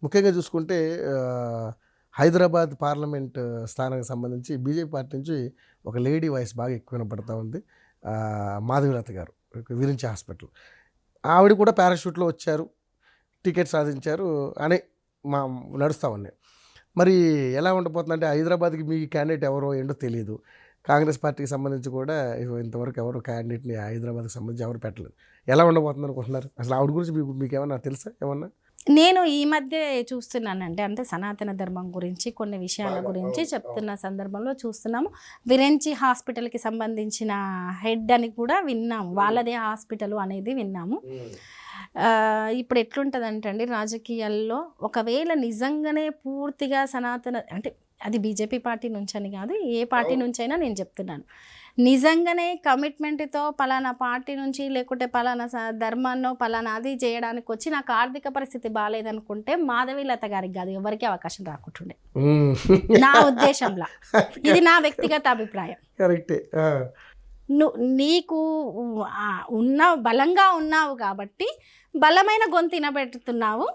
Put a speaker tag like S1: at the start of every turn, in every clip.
S1: ముఖ్యంగా చూసుకుంటే హైదరాబాద్ పార్లమెంట్ స్థానానికి సంబంధించి బీజేపీ పార్టీ నుంచి ఒక లేడీ వాయిస్ బాగా ఎక్కువ వినపడతా ఉంది. మాధవీలత గారు, విరించి హాస్పిటల్, ఆవిడ కూడా పారాషూట్లో వచ్చారు, టికెట్ సాధించారు అని నడుస్తూ ఉన్నాయి. మరి ఎలా ఉండబోతుందంటే హైదరాబాద్కి మీ క్యాండిడేట్ ఎవరో ఏంటో తెలియదు. కాంగ్రెస్ పార్టీకి సంబంధించి కూడా ఇంతవరకు ఎవరు క్యాండిడేట్ని హైదరాబాద్కి సంబంధించి ఎవరు పెట్టలేదు. ఎలా ఉండబోతుంది అనుకుంటున్నారు? అసలు ఆవిడ గురించి మీకు ఏమన్నా తెలుసా? ఏమన్నా
S2: నేను ఈ మధ్య చూస్తున్నానంటే, అంటే సనాతన ధర్మం గురించి కొన్ని విషయాల గురించి చెప్తున్న సందర్భంలో చూస్తున్నాము. విరించి హాస్పిటల్కి సంబంధించిన హెడ్ అని కూడా విన్నాము, వాళ్ళదే హాస్పిటల్ అనేది విన్నాము. ఇప్పుడు ఎట్లుంటుందంటే అండి, రాజకీయాల్లో ఒకవేళ నిజంగానే పూర్తిగా సనాతన అంటే అది బీజేపీ పార్టీ నుంచి అని కాదు, ఏ పార్టీ నుంచైనా నేను చెప్తున్నాను, నిజంగానే కమిట్మెంట్తో పలానా పార్టీ నుంచి లేకుంటే పలానా ధర్మాన్నో పలానా అది చేయడానికి వచ్చి నాకు ఆర్థిక పరిస్థితి బాగాలేదనుకుంటే మాధవీలత గారికి కాదు ఎవరికి అవకాశం రాకుంటుండే నా ఉద్దేశంలో. ఇది నా వ్యక్తిగత అభిప్రాయం.
S1: కరెక్టే.
S2: నీకు బలంగా ఉన్నావు కాబట్టి బలమైన గొంతు వినబెడుతున్నావు,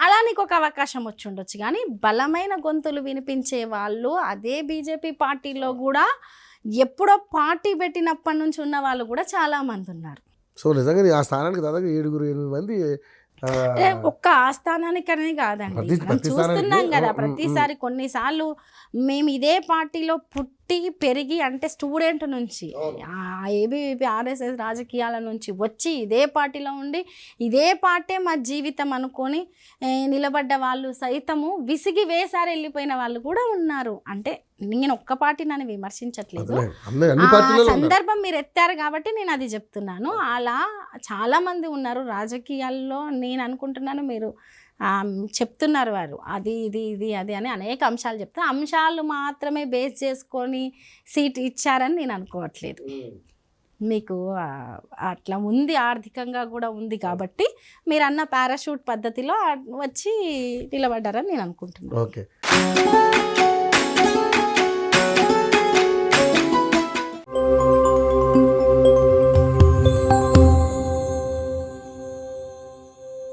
S2: అలా నీకు ఒక అవకాశం వచ్చి ఉండొచ్చు. కానీ బలమైన గొంతులు వినిపించే వాళ్ళు అదే బీజేపీ పార్టీలో కూడా ఎప్పుడో పార్టీ పెట్టినప్పటి నుంచి ఉన్న వాళ్ళు కూడా చాలా మంది ఉన్నారు.
S1: సో నిజంగా ఆ స్థానానికి దాదాపు 7-8 మంది
S2: ఒక్క ఆస్థానానికనే కాదండి, మనం చూస్తున్నాం కదా ప్రతిసారి. కొన్నిసార్లు మేము ఇదే పార్టీలో పుట్టి పెరిగి అంటే స్టూడెంట్ నుంచి ఏబీవీపీ ఆర్ఎస్ఎస్ రాజకీయాల నుంచి వచ్చి ఇదే పార్టీలో ఉండి ఇదే పార్టీ మా జీవితం అనుకొని నిలబడ్డ వాళ్ళు సైతము విసిగి వేసారి వెళ్ళిపోయిన వాళ్ళు కూడా ఉన్నారు. అంటే నేను ఒక్క పార్టీ నన్ను విమర్శించట్లేదు, సందర్భం మీరు ఎత్తారు కాబట్టి నేను అది చెప్తున్నాను. అలా చాలామంది ఉన్నారు రాజకీయాల్లో. నేను అనుకుంటున్నాను మీరు చెప్తున్నారు వారు అది ఇది ఇది అది అని అనేక అంశాలు చెప్తారు, అంశాలు మాత్రమే బేస్ చేసుకొని సీట్ ఇచ్చారని నేను అనుకోవట్లేదు. మీకు అట్లా ఉంది, ఆర్థికంగా కూడా ఉంది కాబట్టి మీరు అన్న పారాషూట్ పద్ధతిలో వచ్చి నిలబడ్డారని నేను అనుకుంటున్నాను.
S1: ఓకే.